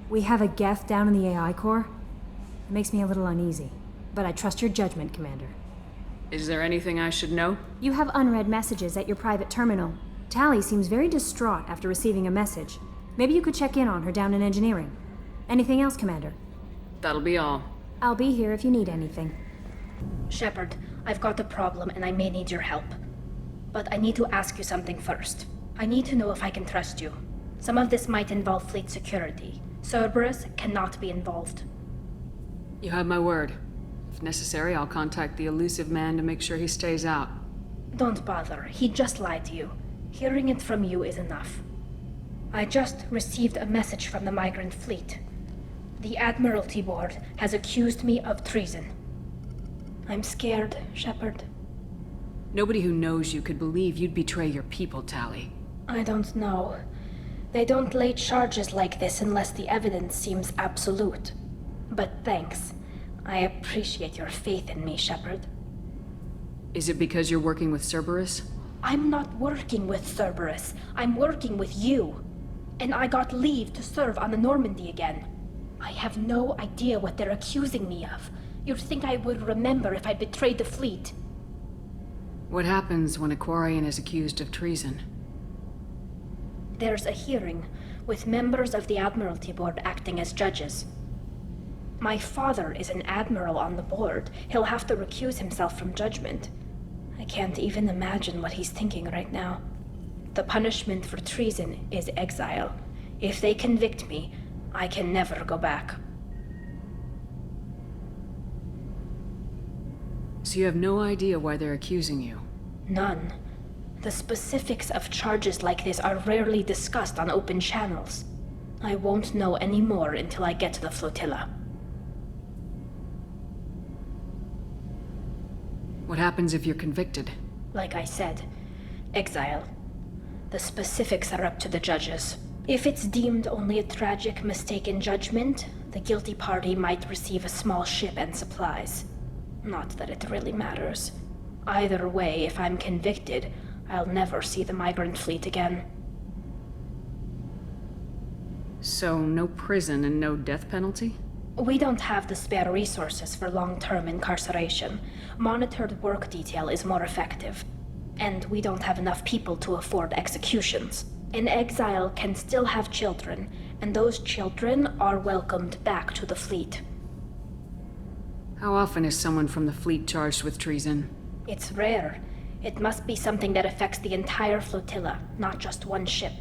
We have a Geth down in the AI core. It makes me a little uneasy. But I trust your judgment, Commander. Is there anything I should know? You have unread messages at your private terminal. Tally seems very distraught after receiving a message. Maybe you could check in on her down in engineering. Anything else, Commander? That'll be all. I'll be here if you need anything. Shepard, I've got a problem and I may need your help. But I need to ask you something first. I need to know if I can trust you. Some of this might involve fleet security. Cerberus cannot be involved. You have my word. If necessary, I'll contact the elusive man to make sure he stays out. Don't bother. He just lied to you. Hearing it from you is enough. I just received a message from the migrant fleet. The Admiralty Board has accused me of treason. I'm scared, Shepard. Nobody who knows you could believe you'd betray your people, Tally. I don't know. They don't lay charges like this unless the evidence seems absolute. But thanks. I appreciate your faith in me, Shepard. Is it because you're working with Cerberus? I'm not working with Cerberus. I'm working with you. And I got leave to serve on the Normandy again. I have no idea what they're accusing me of. You'd think I would remember if I betrayed the fleet. What happens when a Quarian is accused of treason? There's a hearing, with members of the Admiralty Board acting as judges. My father is an admiral on the board. He'll have to recuse himself from judgment. I can't even imagine what he's thinking right now. The punishment for treason is exile. If they convict me, I can never go back. So you have no idea why they're accusing you? None. The specifics of charges like this are rarely discussed on open channels. I won't know any more until I get to the flotilla. What happens if you're convicted? Like I said, exile. The specifics are up to the judges. If it's deemed only a tragic mistake in judgment, the guilty party might receive a small ship and supplies. Not that it really matters. Either way, if I'm convicted, I'll never see the migrant fleet again. So no prison and no death penalty? We don't have the spare resources for long-term incarceration. Monitored work detail is more effective. And we don't have enough people to afford executions. An exile can still have children, and those children are welcomed back to the fleet. How often is someone from the fleet charged with treason? It's rare. It must be something that affects the entire flotilla, not just one ship.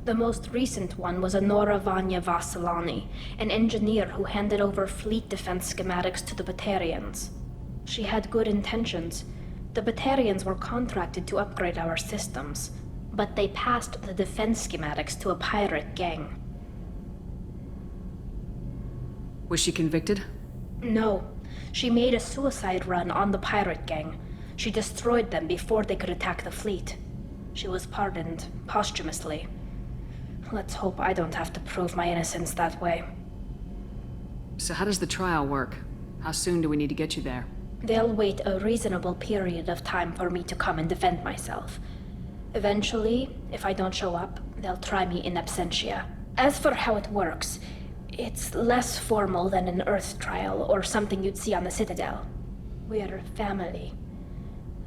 The most recent one was Honora Vanya Vassilani, an engineer who handed over fleet defense schematics to the Batarians. She had good intentions. The Batarians were contracted to upgrade our systems, but they passed the defense schematics to a pirate gang. Was she convicted? No. She made a suicide run on the pirate gang. She destroyed them before they could attack the fleet. She was pardoned, posthumously. Let's hope I don't have to prove my innocence that way. So how does the trial work? How soon do we need to get you there? They'll wait a reasonable period of time for me to come and defend myself. Eventually, if I don't show up, they'll try me in absentia. As for how it works, it's less formal than an Earth trial or something you'd see on the Citadel. We're family.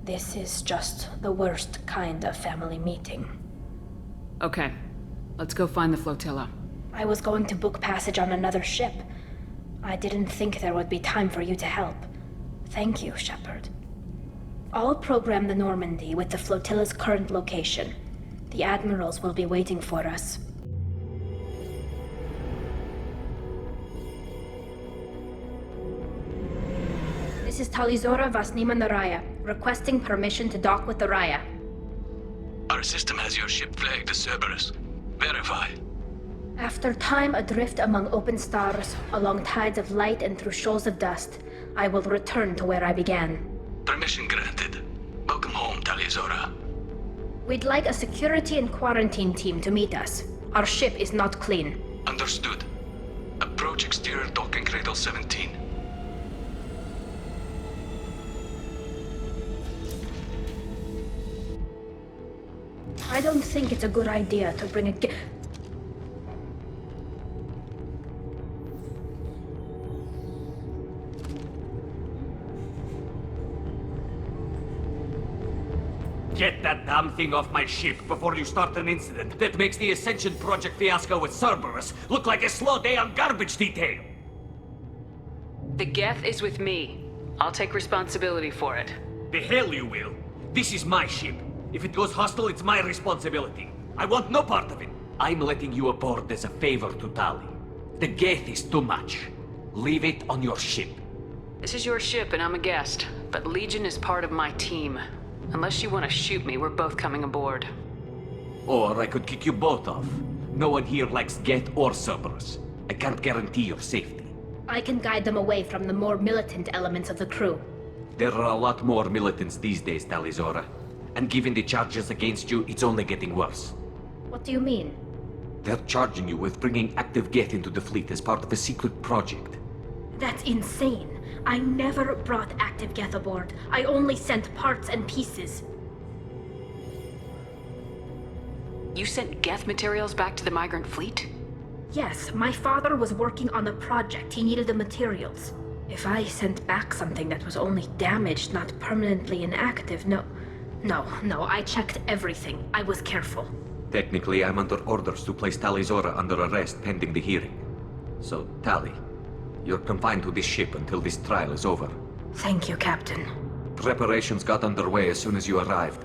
This is just the worst kind of family meeting. Okay. Let's go find the flotilla. I was going to book passage on another ship. I didn't think there would be time for you to help. Thank you, Shepard. I'll program the Normandy with the flotilla's current location. The admirals will be waiting for us. This is Talizora Vasnima Naraya, requesting permission to dock with the Raya. Our system has your ship flagged as Cerberus. Verify. After time adrift among open stars, along tides of light and through shoals of dust, I will return to where I began. Permission granted. Welcome home, Talizora. We'd like a security and quarantine team to meet us. Our ship is not clean. Understood. Approach exterior docking cradle 17. I don't think it's a good idea to bring a Get that damn thing off my ship before you start an incident that makes the Ascension Project fiasco with Cerberus look like a slow day on garbage detail! The Geth is with me. I'll take responsibility for it. The hell you will! This is my ship. If it goes hostile, it's my responsibility. I want no part of it. I'm letting you aboard as a favor to Tali. The Geth is too much. Leave it on your ship. This is your ship and I'm a guest, but Legion is part of my team. Unless you want to shoot me, we're both coming aboard. Or I could kick you both off. No one here likes Geth or Cerberus. I can't guarantee your safety. I can guide them away from the more militant elements of the crew. There are a lot more militants these days, Talizora. And given the charges against you, it's only getting worse. What do you mean? They're charging you with bringing active Geth into the fleet as part of a secret project. That's insane. I never brought active Geth aboard. I only sent parts and pieces. You sent Geth materials back to the migrant fleet? Yes, my father was working on a project. He needed the materials. If I sent back something that was only damaged, not permanently inactive, no, I checked everything. I was careful. Technically, I'm under orders to place Talizora under arrest pending the hearing. So, Tali, you're confined to this ship until this trial is over. Thank you, Captain. Preparations got underway as soon as you arrived.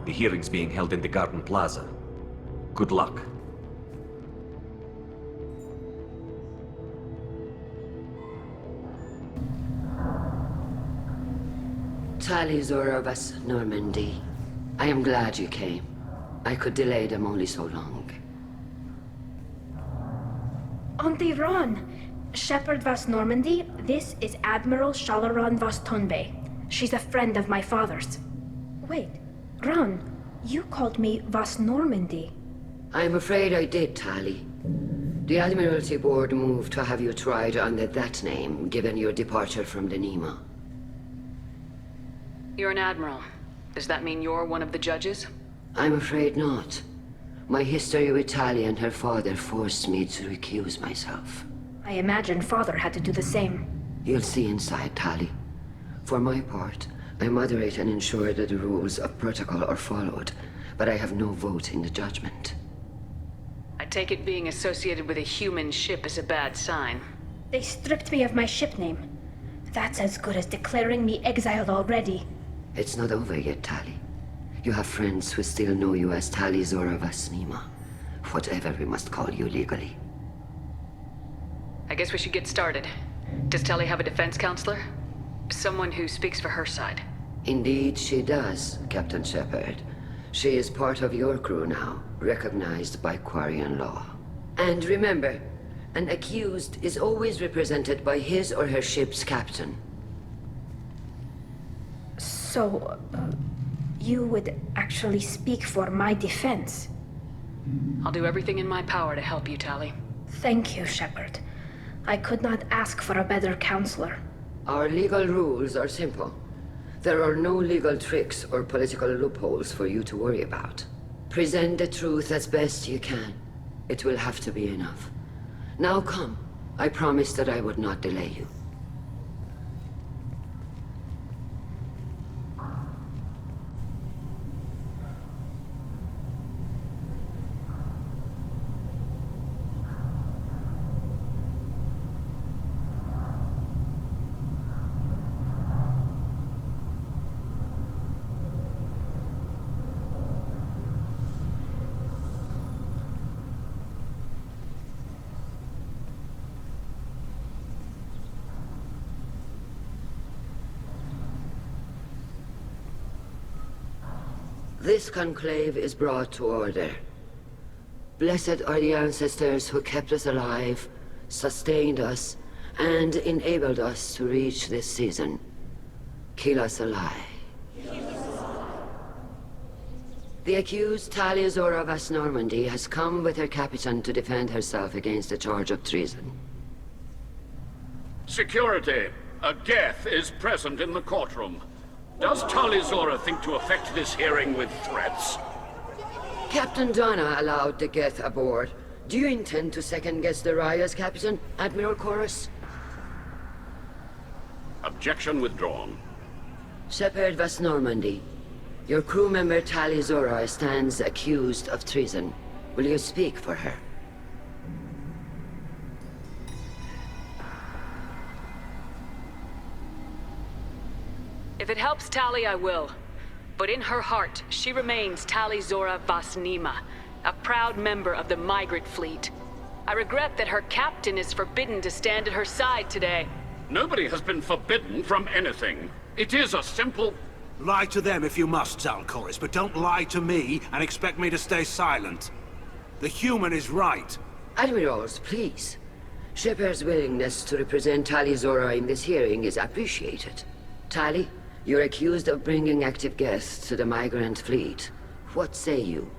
The hearing's being held in the Garden Plaza. Good luck. Talizora vas Normandy. I am glad you came. I could delay them only so long. Auntie Ron! Shepard vas Normandy, this is Admiral Shalaran vas Tonbe. She's a friend of my father's. Wait, Ron, you called me vas Normandy. I'm afraid I did, Tali. The Admiralty Board moved to have you tried under that name, given your departure from the Nima. You're an admiral. Does that mean you're one of the judges? I'm afraid not. My history with Tali and her father forced me to recuse myself. I imagine father had to do the same. You'll see inside, Tali. For my part, I moderate and ensure that the rules of protocol are followed, but I have no vote in the judgment. I take it being associated with a human ship is a bad sign. They stripped me of my ship name. That's as good as declaring me exiled already. It's not over yet, Tali. You have friends who still know you as Talizora vas Nima. Whatever we must call you legally. I guess we should get started. Does Tali have a defense counselor? Someone who speaks for her side. Indeed she does, Captain Shepard. She is part of your crew now, recognized by Quarian law. And remember, an accused is always represented by his or her ship's captain. So, you would actually speak for my defense? I'll do everything in my power to help you, Tali. Thank you, Shepard. I could not ask for a better counselor. Our legal rules are simple. There are no legal tricks or political loopholes for you to worry about. Present the truth as best you can. It will have to be enough. Now come. I promised that I would not delay you. This conclave is brought to order. Blessed are the ancestors who kept us alive, sustained us, and enabled us to reach this season. Keep us alive. The accused Talizora vas Normandy has come with her captain to defend herself against a charge of treason. Security. A Geth is present in the courtroom. Does Talizora think to effect this hearing with threats? Captain Donna allowed the Geth aboard. Do you intend to second-guess the Raya's captain, Admiral Chorus? Objection withdrawn. Shepard vas Normandy. Your crew member Tali Zora stands accused of treason. Will you speak for her? If it helps Tali, I will. But in her heart, she remains Tali Zora Vasnima, a proud member of the migrant fleet. I regret that her captain is forbidden to stand at her side today. Nobody has been forbidden from anything. It is a simple... Lie to them if you must, Zalcoris, but don't lie to me and expect me to stay silent. The human is right. Admirals, please. Shepard's willingness to represent Tali Zora in this hearing is appreciated. Tali, you're accused of bringing active guests to the migrant fleet. What say you?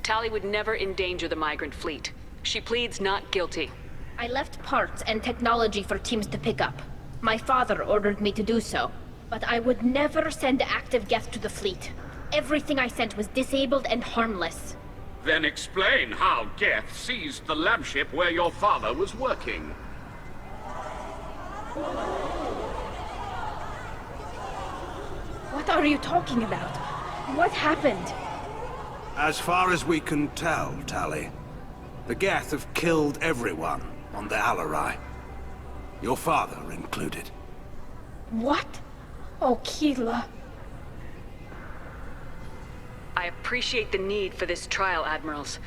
Tali would never endanger the migrant fleet. She pleads not guilty. I left parts and technology for teams to pick up. My father ordered me to do so, but I would never send active guests to the fleet. Everything I sent was disabled and harmless. Then explain how Geth seized the lab ship where your father was working. What are you talking about? What happened? As far as we can tell, Tali, the Geth have killed everyone on the Alarai. Your father included. What? Oh, Keela. I appreciate the need for this trial, Admirals.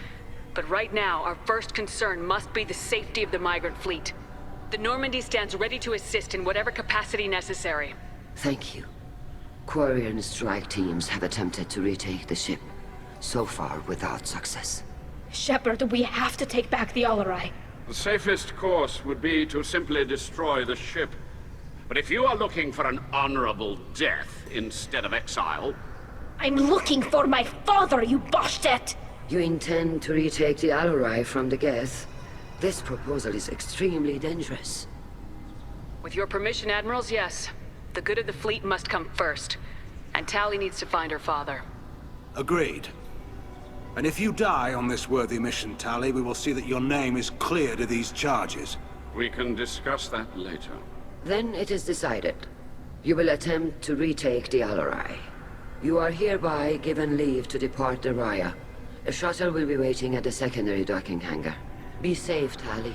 But right now, our first concern must be the safety of the migrant fleet. The Normandy stands ready to assist in whatever capacity necessary. Thank you. Quarian strike teams have attempted to retake the ship, so far without success. Shepard, we have to take back the Alarai. The safest course would be to simply destroy the ship. But if you are looking for an honorable death instead of exile... I'm looking for my father, you bastet! You intend to retake the Alarai from the Geth? This proposal is extremely dangerous. With your permission, Admirals, yes. The good of the fleet must come first. And Tali needs to find her father. Agreed. And if you die on this worthy mission, Tali, we will see that your name is cleared of these charges. We can discuss that later. Then it is decided. You will attempt to retake the Alarai. You are hereby given leave to depart the Raya. A shuttle will be waiting at the secondary docking hangar. Be safe, Tali.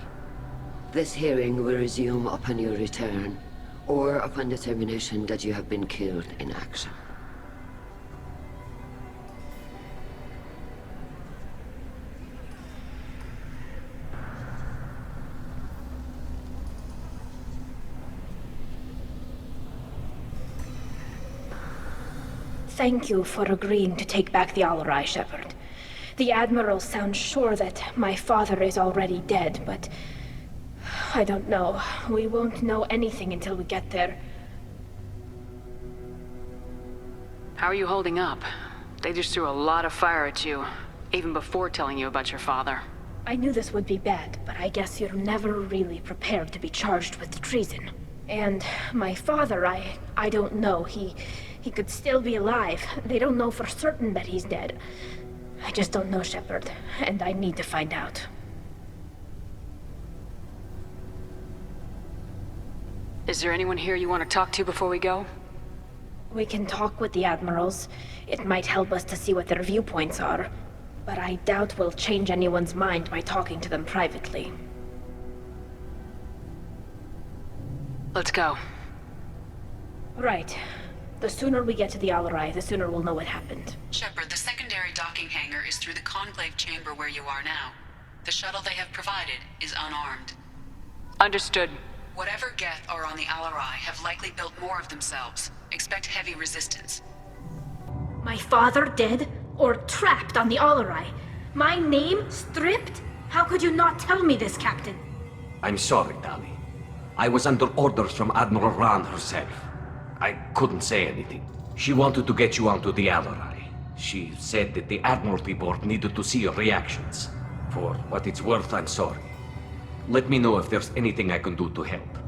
This hearing will resume upon your return, or upon determination that you have been killed in action. Thank you for agreeing to take back the Alarai, Shepard. The Admiral sounds sure that my father is already dead, but... I don't know. We won't know anything until we get there. How are you holding up? They just threw a lot of fire at you, even before telling you about your father. I knew this would be bad, but I guess you're never really prepared to be charged with treason. And my father, I don't know. He could still be alive. They don't know for certain that he's dead. I just don't know, Shepard, and I need to find out. Is there anyone here you want to talk to before we go? We can talk with the Admirals. It might help us to see what their viewpoints are. But I doubt we'll change anyone's mind by talking to them privately. Let's go. Right. The sooner we get to the Alarai, the sooner we'll know what happened. Shepard, the secondary docking hangar is through the conclave chamber where you are now. The shuttle they have provided is unarmed. Understood. Whatever Geth are on the Alarai have likely built more of themselves. Expect heavy resistance. My father dead? Or trapped on the Alarai? My name stripped? How could you not tell me this, Captain? I'm sorry, Tali. I was under orders from Admiral Rand herself. I couldn't say anything. She wanted to get you onto the Alarai. She said that the Admiralty Board needed to see your reactions. For what it's worth, I'm sorry. Let me know if there's anything I can do to help.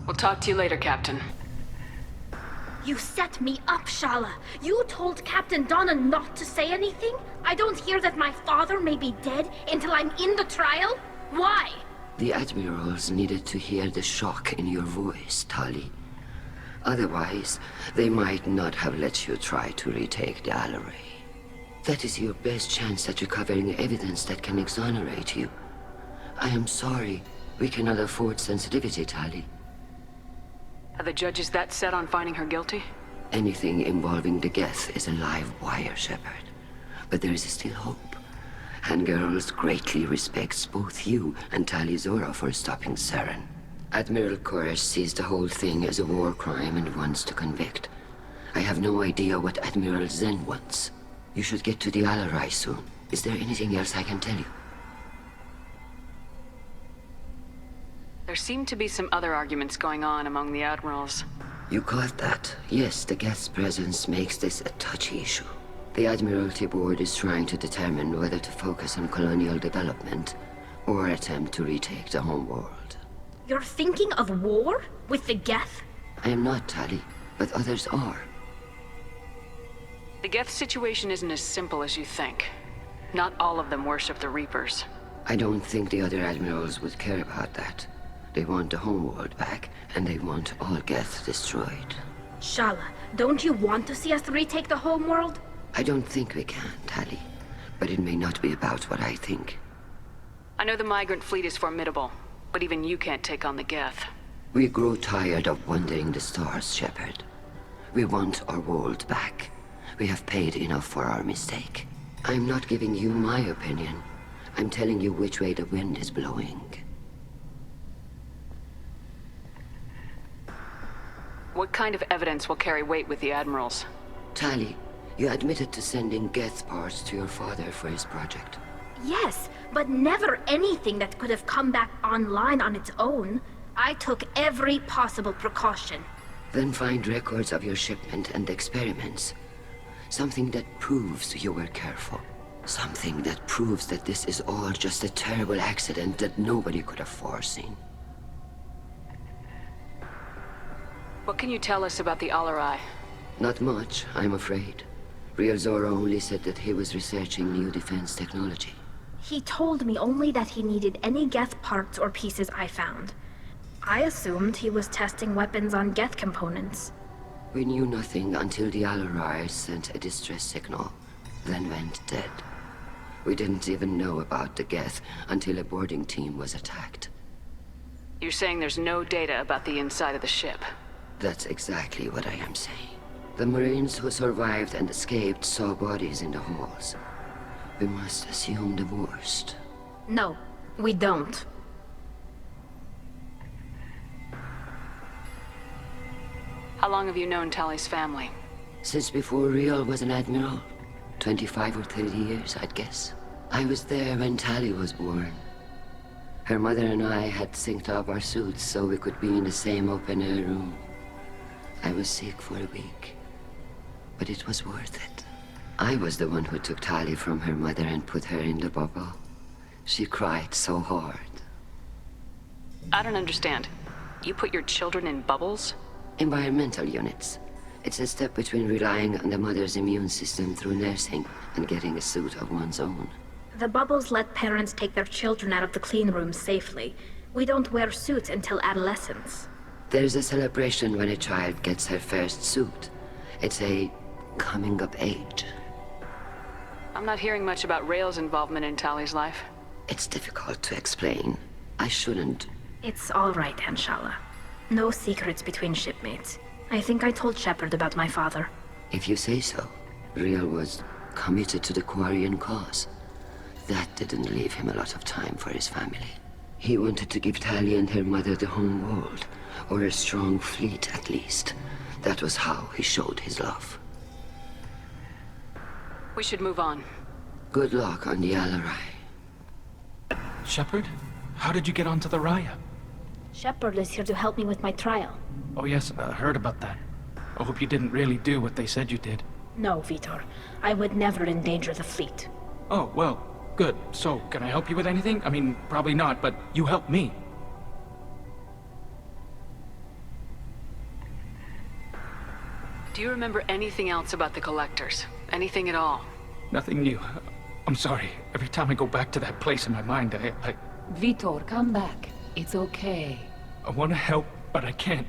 We'll talk to you later, Captain. You set me up, Shala. You told Captain Donna not to say anything? I don't hear that my father may be dead until I'm in the trial? Why? The Admirals needed to hear the shock in your voice, Tali. Otherwise, they might not have let you try to retake the Alleray. That is your best chance at recovering evidence that can exonerate you. I am sorry. We cannot afford sensitivity, Tali. Are the judges that set on finding her guilty? Anything involving the Geth is a live wire, Shepard. But there is still hope. And Garrus greatly respects both you and Tali Zora for stopping Saren. Admiral Koresh sees the whole thing as a war crime and wants to convict. I have no idea what Admiral Zen wants. You should get to the Alleray soon. Is there anything else I can tell you? There seem to be some other arguments going on among the admirals. You caught that. Yes, the Geth's presence makes this a touchy issue. The Admiralty Board is trying to determine whether to focus on colonial development or attempt to retake the homeworld. You're thinking of war? With the Geth? I am not, Tali, but others are. The Geth situation isn't as simple as you think. Not all of them worship the Reapers. I don't think the other admirals would care about that. They want the homeworld back, and they want all Geth destroyed. Shala, don't you want to see us retake the homeworld? I don't think we can, Tali. But it may not be about what I think. I know the migrant fleet is formidable, but even you can't take on the Geth. We grow tired of wandering the stars, Shepard. We want our world back. We have paid enough for our mistake. I'm not giving you my opinion. I'm telling you which way the wind is blowing. What kind of evidence will carry weight with the admirals? Tali, you admitted to sending Geth parts to your father for his project. Yes, but never anything that could have come back online on its own. I took every possible precaution. Then find records of your shipment and experiments. Something that proves you were careful. Something that proves that this is all just a terrible accident that nobody could have foreseen. What can you tell us about the Alleray? Not much, I'm afraid. Real Zora only said that he was researching new defense technology. He told me only that he needed any Geth parts or pieces I found. I assumed he was testing weapons on Geth components. We knew nothing until the Alleray sent a distress signal, then went dead. We didn't even know about the Geth until a boarding team was attacked. You're saying there's no data about the inside of the ship? That's exactly what I am saying. The Marines who survived and escaped saw bodies in the halls. We must assume the worst. No, we don't. How long have you known Tali's family? Since before Real was an admiral. 25 or 30 years, I'd guess. I was there when Tali was born. Her mother and I had synced up our suits so we could be in the same open-air room. I was sick for a week, but it was worth it. I was the one who took Tali from her mother and put her in the bubble. She cried so hard. I don't understand. You put your children in bubbles? Environmental units. It's a step between relying on the mother's immune system through nursing and getting a suit of one's own. The bubbles let parents take their children out of the clean rooms safely. We don't wear suits until adolescence. There's a celebration when a child gets her first suit. It's a coming of age. I'm not hearing much about Rael's involvement in Tali's life. It's difficult to explain. I shouldn't. It's all right, Anshala. No secrets between shipmates. I think I told Shepard about my father. If you say so. Real was committed to the Quarian cause. That didn't leave him a lot of time for his family. He wanted to give Tali and her mother the home world, or a strong fleet at least. That was how he showed his love. We should move on. Good luck on the Alleray. Shepard? How did you get onto the Raya? Shepard is here to help me with my trial. Oh yes, I heard about that. I hope you didn't really do what they said you did. No, Vitor. I would never endanger the fleet. Oh, well, good. So, can I help you with anything? I mean, probably not, but you helped me. Do you remember anything else about the Collectors? Anything at all? Nothing new. I'm sorry. Every time I go back to that place in my mind, Vitor, come back. It's okay. I want to help, but I can't.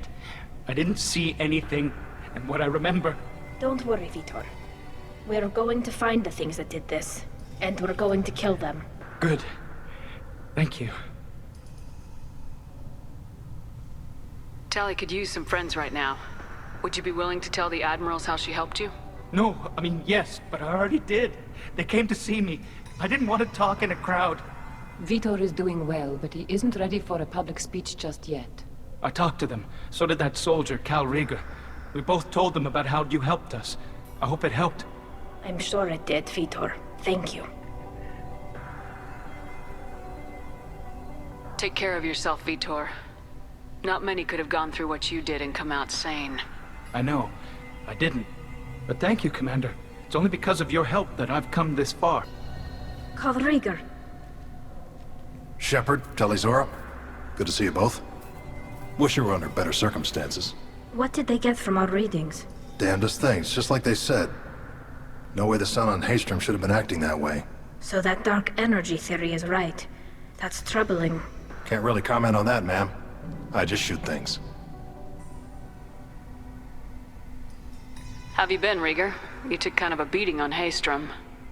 I didn't see anything, and what I remember... Don't worry, Vitor. We're going to find the things that did this, and we're going to kill them. Good. Thank you. Tali could use some friends right now. Would you be willing to tell the Admirals how she helped you? No, I mean, yes, but I already did. They came to see me. I didn't want to talk in a crowd. Vitor is doing well, but he isn't ready for a public speech just yet. I talked to them. So did that soldier, Cal Rieger. We both told them about how you helped us. I hope it helped. I'm sure it did, Vitor. Thank you. Take care of yourself, Vitor. Not many could have gone through what you did and come out sane. I know. I didn't. But thank you, Commander. It's only because of your help that I've come this far. Call Rieger. Shepard, Zora. Good to see you both. Wish you were under better circumstances. What did they get from our readings? Damnedest things, just like they said. No way the sun on Haystrom should have been acting that way. So that dark energy theory is right. That's troubling. Can't really comment on that, ma'am. I just shoot things. Have you been, Rieger? You took kind of a beating on Haystrom.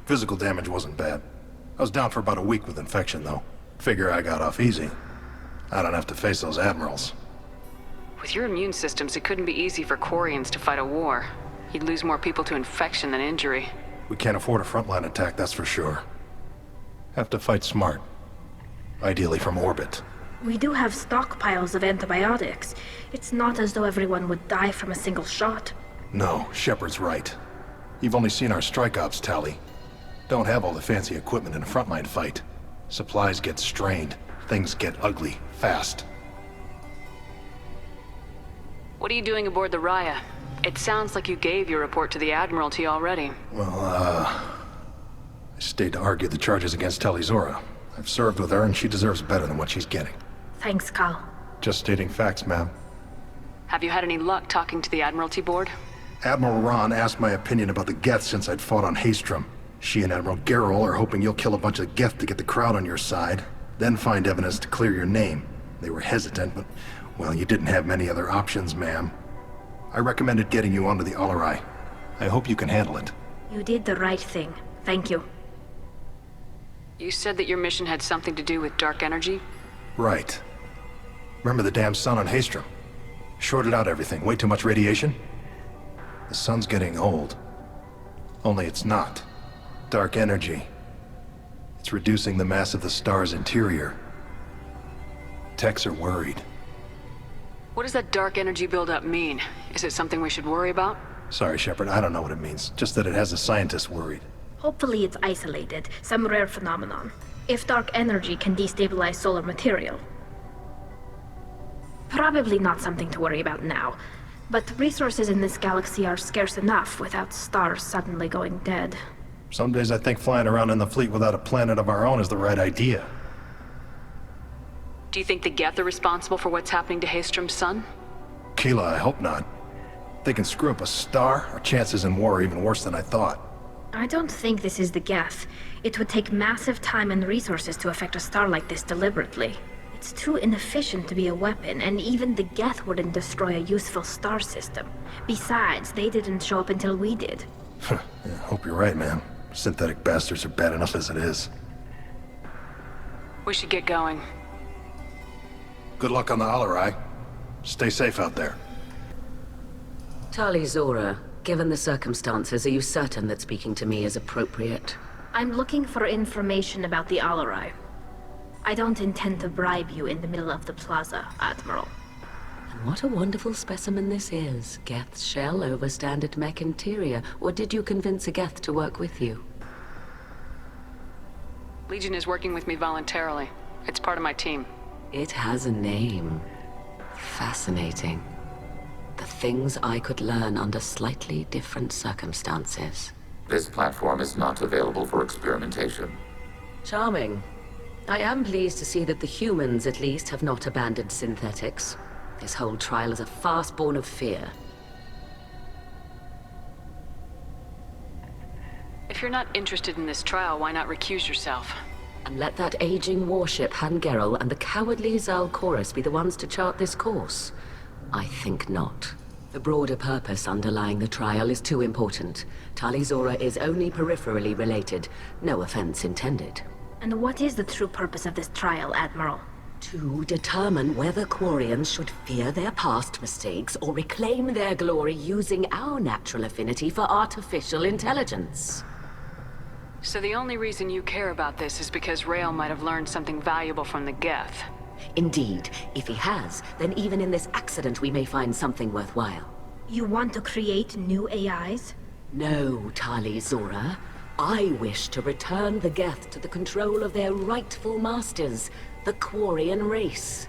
Physical damage wasn't bad. I was down for about a week with infection, though. Figure I got off easy. I don't have to face those admirals. With your immune systems, it couldn't be easy for Quarians to fight a war. You'd lose more people to infection than injury. We can't afford a frontline attack, that's for sure. Have to fight smart. Ideally from orbit. We do have stockpiles of antibiotics. It's not as though everyone would die from a single shot. No, Shepard's right. You've only seen our strike ops, Tali. Don't have all the fancy equipment in a frontline fight. Supplies get strained. Things get ugly, fast. What are you doing aboard the Raya? It sounds like you gave your report to the Admiralty already. Well, I stayed to argue the charges against Zora. I've served with her, and she deserves better than what she's getting. Thanks, Cal. Just stating facts, ma'am. Have you had any luck talking to the Admiralty board? Admiral Ron asked my opinion about the Geth since I'd fought on Haystrom. She and Admiral Garrus are hoping you'll kill a bunch of Geth to get the crowd on your side, then find evidence to clear your name. They were hesitant, but, well, you didn't have many other options, ma'am. I recommended getting you onto the Alarai. I hope you can handle it. You did the right thing. Thank you. You said that your mission had something to do with dark energy? Right. Remember the damn sun on Haystrom? Shorted out everything. Way too much radiation? The sun's getting old. Only it's not. Dark energy. It's reducing the mass of the star's interior. Techs are worried. What does that dark energy buildup mean? Is it something we should worry about? Sorry, Shepard, I don't know what it means. Just that it has the scientists worried. Hopefully it's isolated, some rare phenomenon. If dark energy can destabilize solar material. Probably not something to worry about now, but resources in this galaxy are scarce enough without stars suddenly going dead. Some days I think flying around in the fleet without a planet of our own is the right idea. Do you think the Geth are responsible for what's happening to Haystrom's sun? Keela, I hope not. If they can screw up a star, our chances in war are even worse than I thought. I don't think this is the Geth. It would take massive time and resources to affect a star like this deliberately. It's too inefficient to be a weapon, and even the Geth wouldn't destroy a useful star system. Besides, they didn't show up until we did. Yeah, hope you're right, man. Synthetic bastards are bad enough as it is. We should get going. Good luck on the Alarai. Stay safe out there. Zora, given the circumstances, are you certain that speaking to me is appropriate? I'm looking for information about the Alarai. I don't intend to bribe you in the middle of the plaza, Admiral. And what a wonderful specimen this is. Geth's shell over standard mech interior. Or did you convince a Geth to work with you? Legion is working with me voluntarily. It's part of my team. It has a name. Fascinating. The things I could learn under slightly different circumstances. This platform is not available for experimentation. Charming. I am pleased to see that the humans, at least, have not abandoned synthetics. This whole trial is a farce born of fear. If you're not interested in this trial, why not recuse yourself? And let that aging warship Han Gerrel and the cowardly Zal Chorus be the ones to chart this course. I think not. The broader purpose underlying the trial is too important. Tali Zora is only peripherally related. No offense intended. And what is the true purpose of this trial, Admiral? To determine whether Quarians should fear their past mistakes or reclaim their glory using our natural affinity for artificial intelligence. So the only reason you care about this is because Rael might have learned something valuable from the Geth. Indeed. If he has, then even in this accident we may find something worthwhile. You want to create new AIs? No, Tali Zora. I wish to return the Geth to the control of their rightful masters, the Quarian race.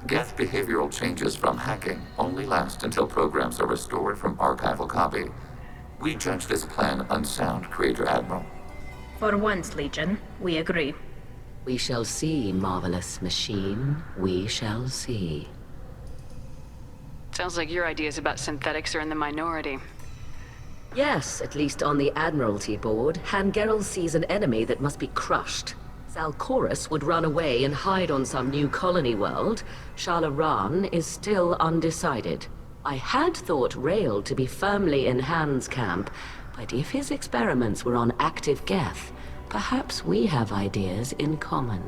Geth behavioral changes from hacking only last until programs are restored from archival copy. We judge this plan unsound, Creator Admiral. For once, Legion, we agree. We shall see, marvelous machine. We shall see. Sounds like your ideas about synthetics are in the minority. Yes, at least on the Admiralty board, Hangerel sees an enemy that must be crushed. Zalcorus would run away and hide on some new colony world. Shalaran is still undecided. I had thought Rael to be firmly in Han's camp, but if his experiments were on active Geth, perhaps we have ideas in common.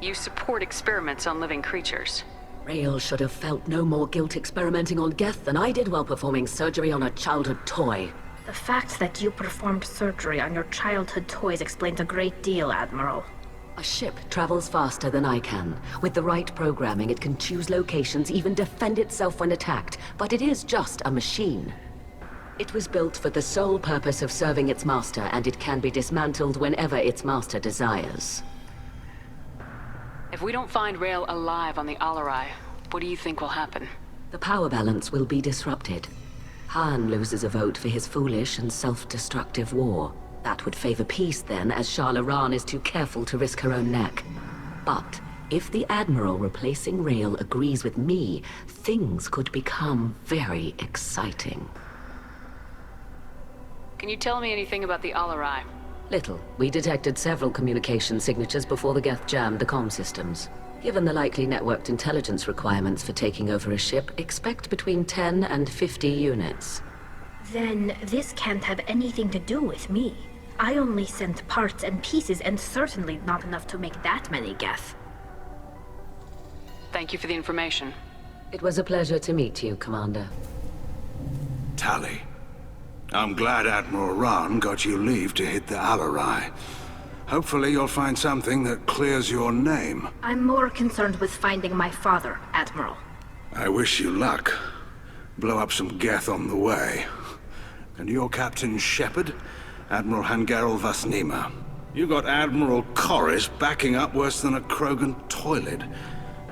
You support experiments on living creatures. Rael should have felt no more guilt experimenting on Geth than I did while performing surgery on a childhood toy. The fact that you performed surgery on your childhood toys explains a great deal, Admiral. A ship travels faster than I can. With the right programming, it can choose locations, even defend itself when attacked, but it is just a machine. It was built for the sole purpose of serving its master, and it can be dismantled whenever its master desires. If we don't find Rael alive on the Alarai, what do you think will happen? The power balance will be disrupted. Han loses a vote for his foolish and self-destructive war. That would favor peace then, as Shalaran is too careful to risk her own neck. But if the Admiral replacing Rael agrees with me, things could become very exciting. Can you tell me anything about the Alarai? Little. We detected several communication signatures before the Geth jammed the comm systems. Given the likely networked intelligence requirements for taking over a ship, expect between 10 and 50 units. Then this can't have anything to do with me. I only sent parts and pieces, and certainly not enough to make that many Geth. Thank you for the information. It was a pleasure to meet you, Commander. Tali, I'm glad Admiral Rahn got you leave to hit the Alarai. Hopefully you'll find something that clears your name. I'm more concerned with finding my father, Admiral. I wish you luck. Blow up some Geth on the way. And you're Captain Shepard? Admiral Hangerel Vasnima. You got Admiral Corris backing up worse than a Krogan toilet.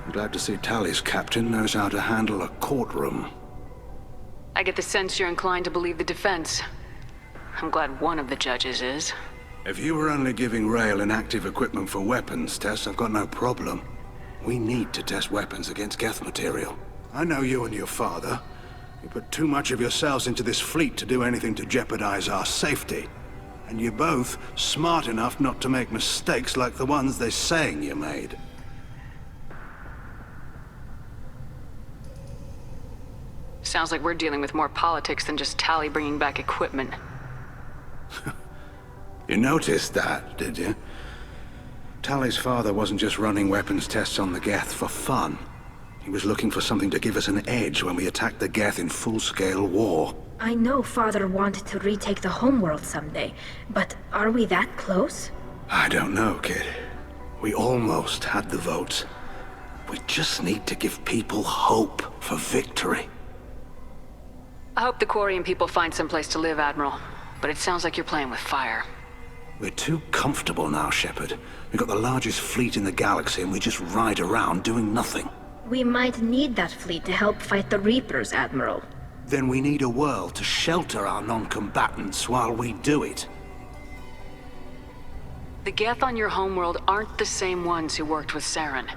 I'm glad to see Tali's captain knows how to handle a courtroom. I get the sense you're inclined to believe the defense. I'm glad one of the judges is. If you were only giving Rael inactive equipment for weapons tests, I've got no problem. We need to test weapons against Geth material. I know you and your father. You put too much of yourselves into this fleet to do anything to jeopardize our safety. And you're both smart enough not to make mistakes like the ones they're saying you made. Sounds like we're dealing with more politics than just Tali bringing back equipment. You noticed that, did you? Tali's father wasn't just running weapons tests on the Geth for fun. He was looking for something to give us an edge when we attacked the Geth in full-scale war. I know Father wanted to retake the homeworld someday, but are we that close? I don't know, kid. We almost had the votes. We just need to give people hope for victory. I hope the Quarian people find someplace to live, Admiral. But it sounds like you're playing with fire. We're too comfortable now, Shepard. We've got the largest fleet in the galaxy and we just ride around doing nothing. We might need that fleet to help fight the Reapers, Admiral. Then we need a world to shelter our non-combatants while we do it. The Geth on your homeworld aren't the same ones who worked with Saren.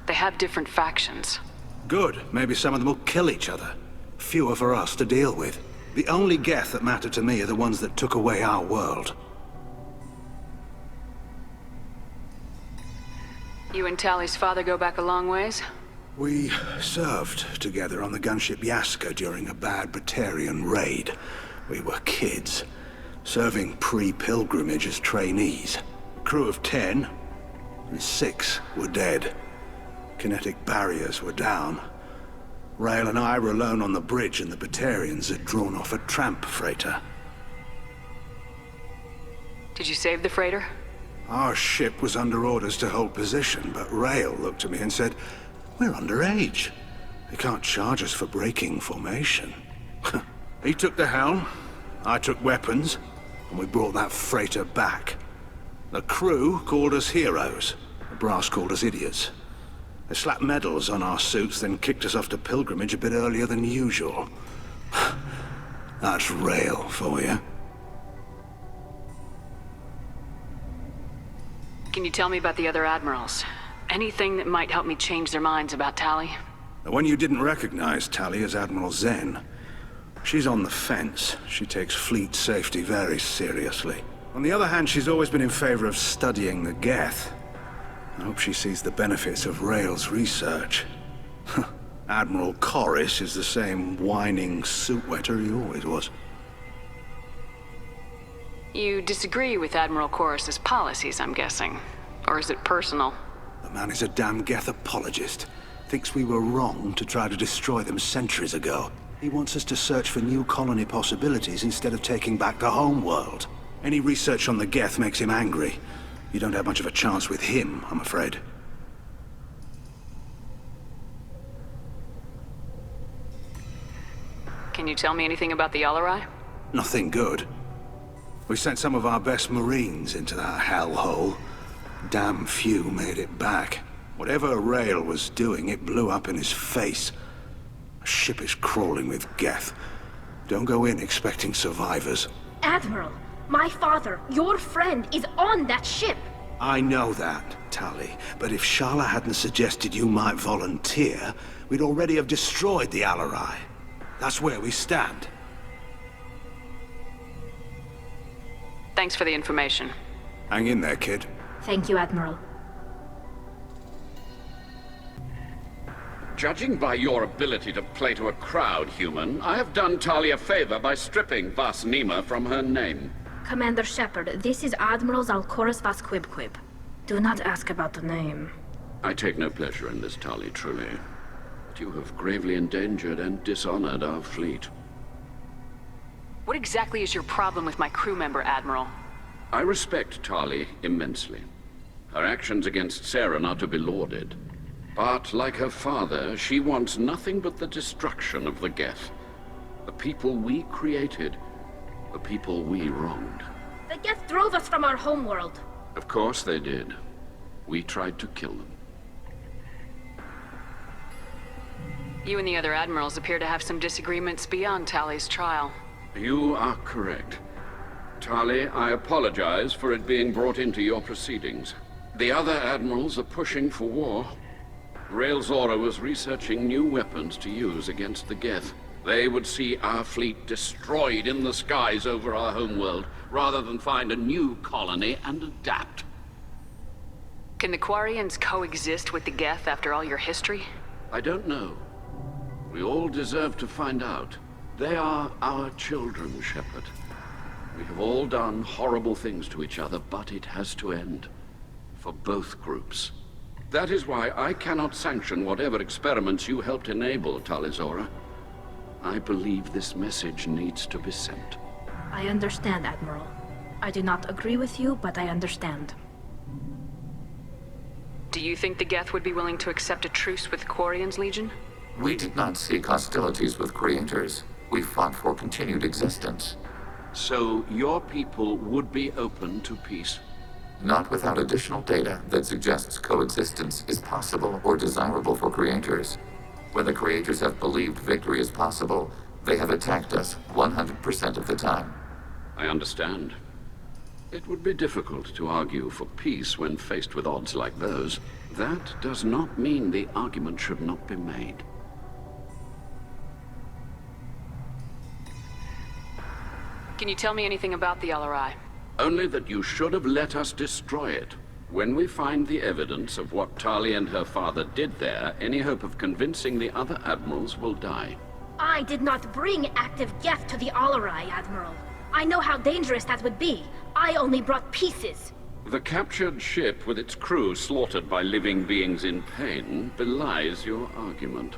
They have different factions. Good. Maybe some of them will kill each other. Fewer for us to deal with. The only Geth that matter to me are the ones that took away our world. You and Tali's father go back a long ways? We served together on the gunship Yaska during a bad Batarian raid. We were kids, serving pre-pilgrimage as trainees. A crew of 10, and 6 were dead. Kinetic barriers were down. Rail and I were alone on the bridge, and the Batarians had drawn off a tramp freighter. Did you save the freighter? Our ship was under orders to hold position, but Rail looked at me and said, "We're underage. They can't charge us for breaking formation." He took the helm, I took weapons, and we brought that freighter back. The crew called us heroes. The brass called us idiots. They slapped medals on our suits, then kicked us off to pilgrimage a bit earlier than usual. That's Rail for you. Can you tell me about the other admirals? Anything that might help me change their minds about Tali? The one you didn't recognize, Tali, is Admiral Zen. She's on the fence. She takes fleet safety very seriously. On the other hand, she's always been in favor of studying the Geth. I hope she sees the benefits of Rail's research. Admiral Corris is the same whining suit-wetter he always was. You disagree with Admiral Corus's policies, I'm guessing. Or is it personal? The man is a damn Geth apologist. Thinks we were wrong to try to destroy them centuries ago. He wants us to search for new colony possibilities instead of taking back the home world. Any research on the Geth makes him angry. You don't have much of a chance with him, I'm afraid. Can you tell me anything about the Alarai? Nothing good. We sent some of our best Marines into that hellhole. Damn few made it back. Whatever Rail was doing, it blew up in his face. A ship is crawling with Geth. Don't go in expecting survivors. Admiral, my father, your friend, is on that ship. I know that, Tali. But if Shala hadn't suggested you might volunteer, we'd already have destroyed the Alarai. That's where we stand. Thanks for the information. Hang in there, kid. Thank you, Admiral. Judging by your ability to play to a crowd, human, I have done Tali a favor by stripping Vasnima from her name. Commander Shepard, this is Admiral Zalkoris Vasquibquib. Do not ask about the name. I take no pleasure in this, Tali, truly. But you have gravely endangered and dishonored our fleet. What exactly is your problem with my crew member, Admiral? I respect Tali immensely. Her actions against Saren are to be lauded. But, like her father, she wants nothing but the destruction of the Geth. The people we created. The people we wronged. The Geth drove us from our homeworld. Of course they did. We tried to kill them. You and the other admirals appear to have some disagreements beyond Tali's trial. You are correct. Tali, I apologize for it being brought into your proceedings. The other admirals are pushing for war. Rail Zora was researching new weapons to use against the Geth. They would see our fleet destroyed in the skies over our homeworld, rather than find a new colony and adapt. Can the Quarians coexist with the Geth after all your history? I don't know. We all deserve to find out. They are our children, Shepard. We have all done horrible things to each other, but it has to end. For both groups. That is why I cannot sanction whatever experiments you helped enable, Tali Zora. I believe this message needs to be sent. I understand, Admiral. I do not agree with you, but I understand. Do you think the Geth would be willing to accept a truce with Quarian's Legion? We did not seek hostilities with creators. We fought for continued existence. So your people would be open to peace? Not without additional data that suggests coexistence is possible or desirable for creators. When the creators have believed victory is possible, they have attacked us 100% of the time. I understand. It would be difficult to argue for peace when faced with odds like those. That does not mean the argument should not be made. Can you tell me anything about the Alarai? Only that you should have let us destroy it. When we find the evidence of what Tali and her father did there, any hope of convincing the other admirals will die. I did not bring active Geth to the Alarai, Admiral. I know how dangerous that would be. I only brought pieces. The captured ship with its crew slaughtered by living beings in pain belies your argument.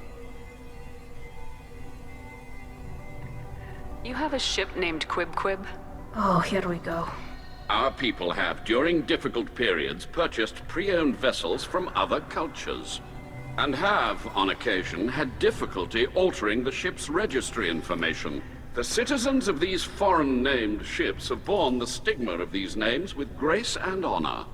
You have a ship named Quib? Oh, here we go. Our people have, during difficult periods, purchased pre-owned vessels from other cultures, and have, on occasion, had difficulty altering the ship's registry information. The citizens of these foreign-named ships have borne the stigma of these names with grace and honor.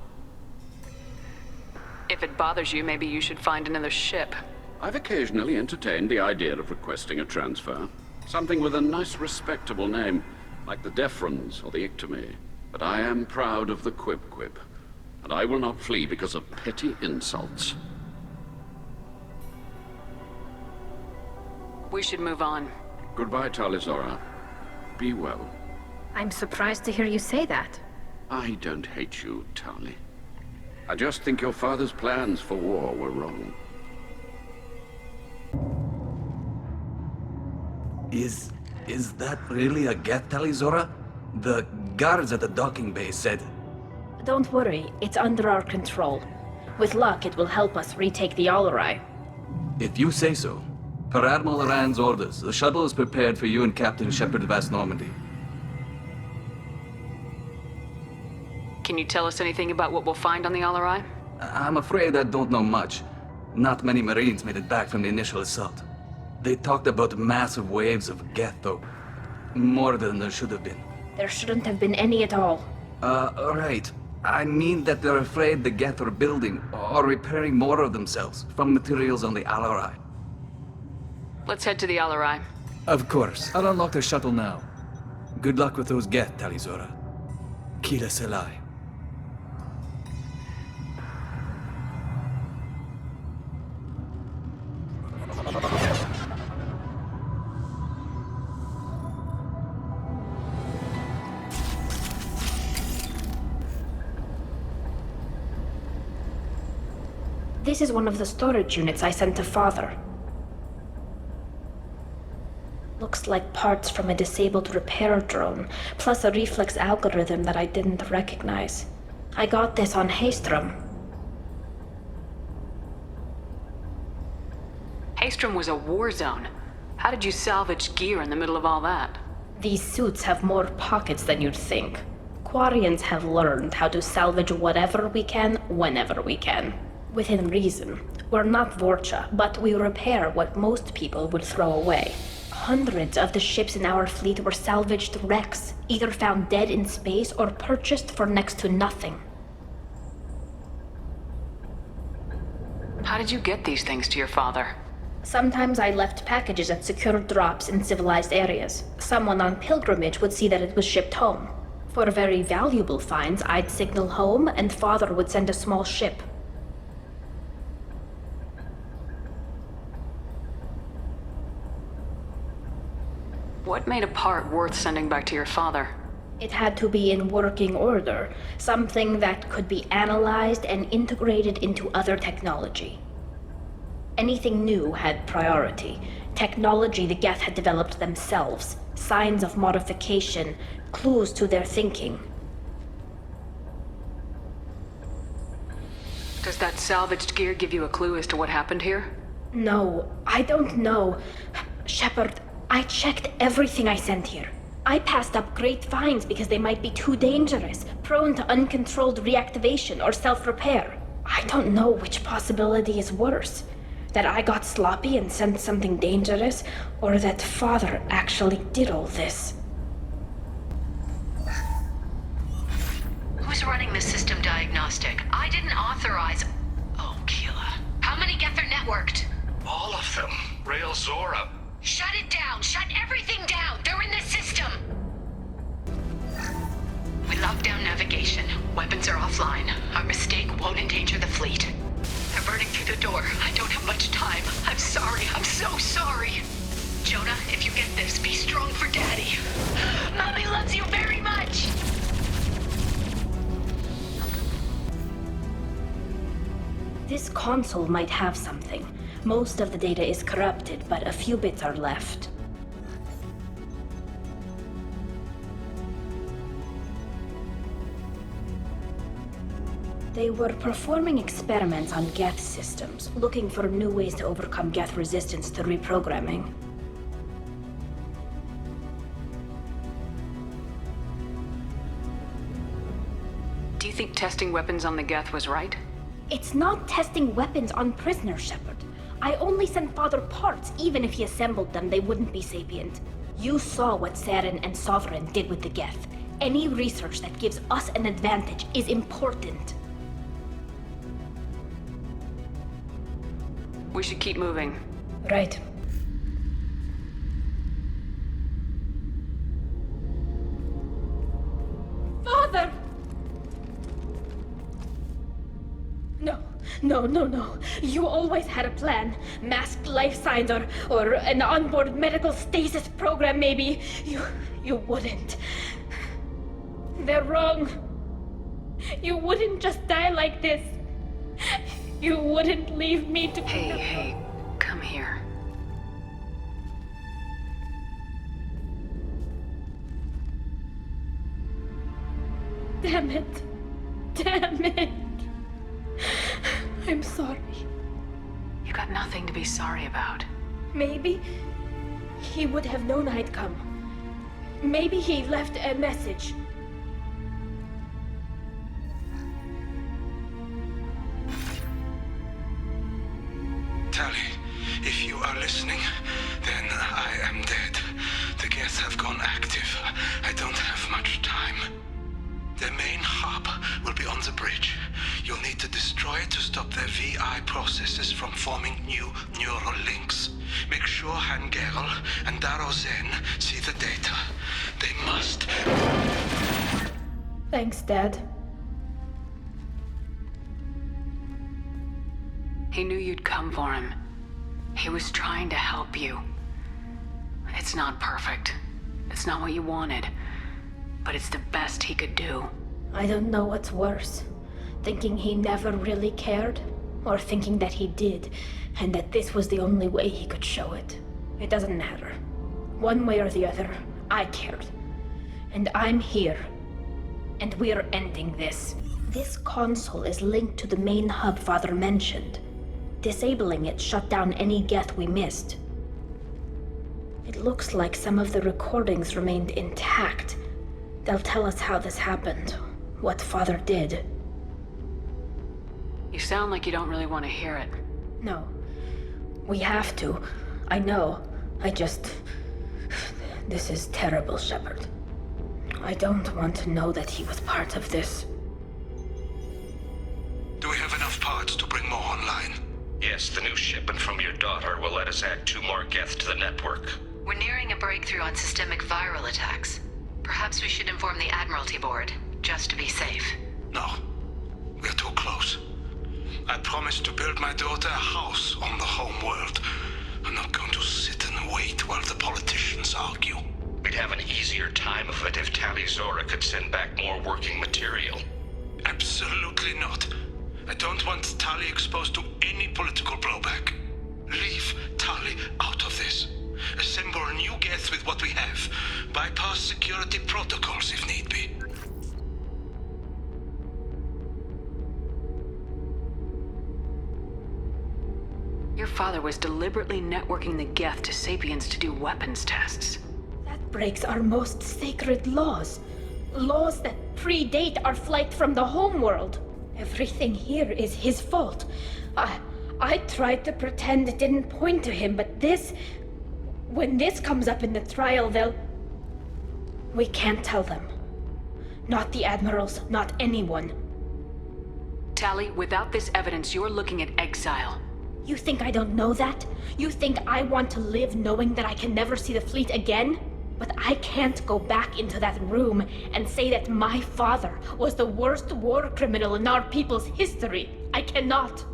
If it bothers you, maybe you should find another ship. I've occasionally entertained the idea of requesting a transfer. Something with a nice, respectable name, like the Defrons or the Ictomy. But I am proud of the Quib, and I will not flee because of petty insults. We should move on. Goodbye, Tali Zora. Be well. I'm surprised to hear you say that. I don't hate you, Tali. I just think your father's plans for war were wrong. Is that really a Geth, Tali Zora? The guards at the docking bay said... Don't worry, it's under our control. With luck, it will help us retake the Alarai. If you say so. Per Admiral Rand's orders, the shuttle is prepared for you and Captain Shepard of Normandy. Can you tell us anything about what we'll find on the Alarai? I'm afraid I don't know much. Not many Marines made it back from the initial assault. They talked about massive waves of Geth, though. More than there should have been. There shouldn't have been any at all. Right. I mean that they're afraid the Geth are building or repairing more of themselves from materials on the Alarai. Let's head to the Alarai. Of course. I'll unlock the shuttle now. Good luck with those Geth, Tali Zora. Kila Selai. This is one of the storage units I sent to Father. Looks like parts from a disabled repair drone, plus a reflex algorithm that I didn't recognize. I got this on Haestrom. Haestrom was a war zone. How did you salvage gear in the middle of all that? These suits have more pockets than you'd think. Quarians have learned how to salvage whatever we can, whenever we can. Within reason. We're not Vorcha, but we repair what most people would throw away. Hundreds of the ships in our fleet were salvaged wrecks, either found dead in space or purchased for next to nothing. How did you get these things to your father? Sometimes I left packages at secure drops in civilized areas. Someone on pilgrimage would see that it was shipped home. For very valuable finds, I'd signal home and Father would send a small ship. What made a part worth sending back to your father? It had to be in working order, something that could be analyzed and integrated into other technology. Anything new had priority. Technology the Geth had developed themselves, signs of modification, clues to their thinking. Does that salvaged gear give you a clue as to what happened here? No, I don't know. Shepard, I checked everything I sent here. I passed up great finds because they might be too dangerous, prone to uncontrolled reactivation or self-repair. I don't know which possibility is worse. That I got sloppy and sent something dangerous, or that Father actually did all this. Who's running the system diagnostic? I didn't authorize... Oh, Keela. How many Geth are networked? All of them. Rail Zora. Shut it down! Shut everything down! They're in the system! We locked down navigation. Weapons are offline. Our mistake won't endanger the fleet. They're burning through the door. I don't have much time. I'm sorry. I'm so sorry. Jonah, if you get this, be strong for Daddy. Mommy loves you very much! This console might have something. Most of the data is corrupted, but a few bits are left. They were performing experiments on Geth systems, looking for new ways to overcome Geth resistance to reprogramming. Do you think testing weapons on the Geth was right? It's not testing weapons on prisoners, Shepard. I only sent Father parts. Even if he assembled them, they wouldn't be sapient. You saw what Saren and Sovereign did with the Geth. Any research that gives us an advantage is important. We should keep moving. Right. Father! No. You always had a plan. Masked life signs or an onboard medical stasis program, maybe. You wouldn't. They're wrong. You wouldn't just die like this. You wouldn't leave me to... Hey, come here. Damn it. I'm sorry. You got nothing to be sorry about. Maybe he would have known I'd come. Maybe he left a message. Tali, if you are listening, then I am dead. The Geth have gone active. I don't have much time. The main hub will be on the bridge. You'll need to destroy it to stop their VI processes from forming new neural links. Make sure Han Gerel and Daro Zen see the data. They must... Thanks, Dad. He knew you'd come for him. He was trying to help you. It's not perfect. It's not what you wanted. But it's the best he could do. I don't know what's worse. Thinking he never really cared, or thinking that he did, and that this was the only way he could show it. It doesn't matter. One way or the other, I cared. And I'm here. And we're ending this. This console is linked to the main hub Father mentioned. Disabling it shut down any Geth we missed. It looks like some of the recordings remained intact. They'll tell us how this happened, what Father did. You sound like you don't really want to hear it. No. We have to. I know. This is terrible, Shepard. I don't want to know that he was part of this. Do we have enough parts to bring more online? Yes, the new shipment from your daughter will let us add 2 more Geth to the network. We're nearing a breakthrough on systemic viral attacks. Perhaps we should inform the Admiralty Board, just to be safe. No. We're too close. I promised to build my daughter a house on the home world. I'm not going to sit and wait while the politicians argue. We'd have an easier time of it if Tali Zora could send back more working material. Absolutely not. I don't want Tali exposed to any political blowback. Leave Tali out of this. Assemble new Geth with what we have. Bypass security protocols if need be. Your father was deliberately networking the Geth to Sapiens to do weapons tests. That breaks our most sacred laws. Laws that predate our flight from the homeworld. Everything here is his fault. I tried to pretend it didn't point to him, but this... When this comes up in the trial, they'll... We can't tell them. Not the Admirals, not anyone. Tali, without this evidence, you're looking at exile. You think I don't know that? You think I want to live knowing that I can never see the fleet again? But I can't go back into that room and say that my father was the worst war criminal in our people's history. I cannot.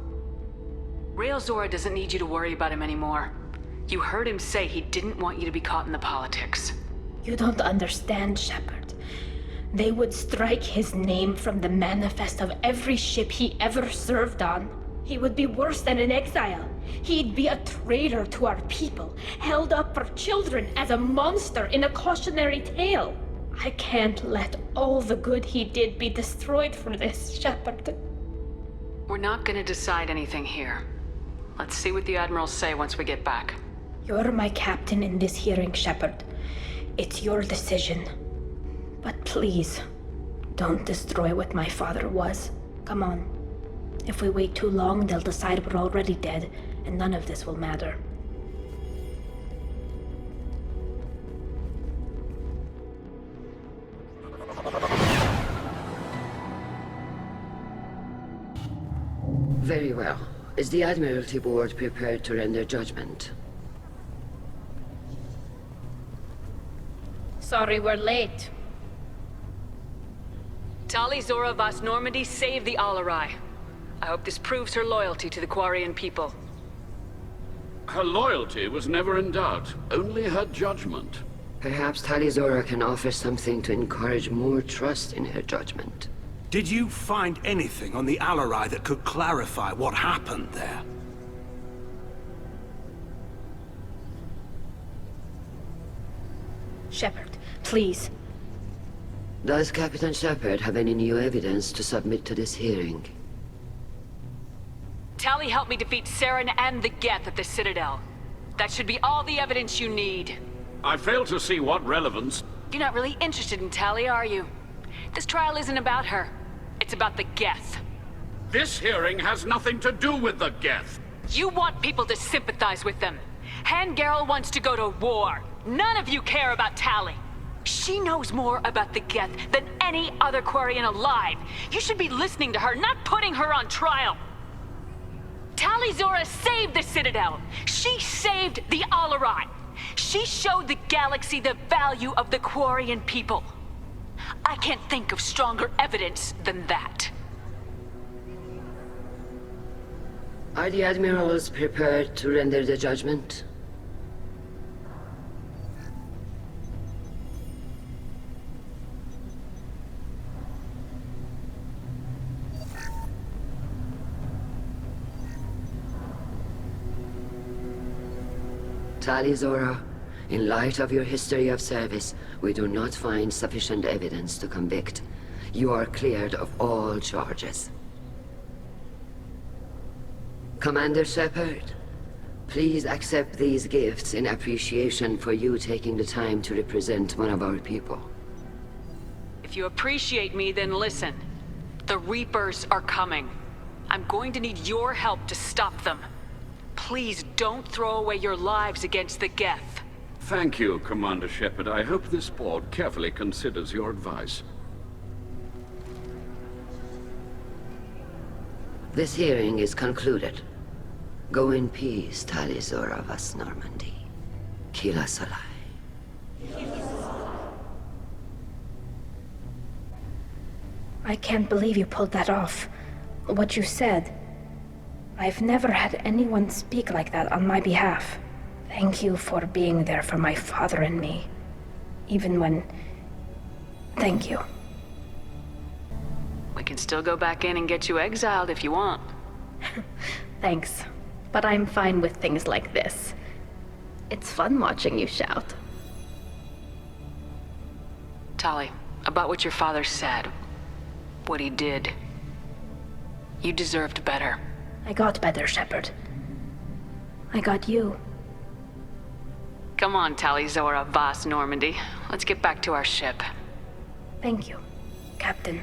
Rael Zora doesn't need you to worry about him anymore. You heard him say he didn't want you to be caught in the politics. You don't understand, Shepard. They would strike his name from the manifest of every ship he ever served on. He would be worse than an exile. He'd be a traitor to our people, held up for children as a monster in a cautionary tale. I can't let all the good he did be destroyed for this, Shepard. We're not gonna decide anything here. Let's see what the Admirals say once we get back. You're my captain in this hearing, Shepard. It's your decision. But please, don't destroy what my father was. Come on. If we wait too long, they'll decide we're already dead, and none of this will matter. Very well. Is the Admiralty Board prepared to render judgment? Sorry we're late. Tali Zora Vas Normandy saved the Alarai. I hope this proves her loyalty to the Quarian people. Her loyalty was never in doubt, only her judgment. Perhaps Tali Zora can offer something to encourage more trust in her judgment. Did you find anything on the Alarai that could clarify what happened there? Shepard, please. Does Captain Shepard have any new evidence to submit to this hearing? Tali helped me defeat Saren and the Geth at the Citadel. That should be all the evidence you need. I fail to see what relevance... You're not really interested in Tali, are you? This trial isn't about her. It's about the Geth. This hearing has nothing to do with the Geth. You want people to sympathize with them. Han Garrus wants to go to war. None of you care about Tali. She knows more about the Geth than any other Quarian alive. You should be listening to her, not putting her on trial. Tali Zora saved the Citadel. She saved the Alarai. She showed the galaxy the value of the Quarian people. I can't think of stronger evidence than that. Are the Admirals prepared to render the judgment? Tali Zora, in light of your history of service, we do not find sufficient evidence to convict. You are cleared of all charges. Commander Shepard, please accept these gifts in appreciation for you taking the time to represent one of our people. If you appreciate me, then listen. The Reapers are coming. I'm going to need your help to stop them. Please don't throw away your lives against the Geth. Thank you, Commander Shepard. I hope this board carefully considers your advice. This hearing is concluded. Go in peace, Tali Zora Vas Normandy. Kila Salai. I can't believe you pulled that off. What you said. I've never had anyone speak like that on my behalf. Thank you for being there for my father and me. Even when... Thank you. We can still go back in and get you exiled if you want. Thanks. But I'm fine with things like this. It's fun watching you shout. Tali, about what your father said, what he did, you deserved better. I got better, Shepard. I got you. Come on, Tali Zora Vas Normandy. Let's get back to our ship. Thank you, Captain.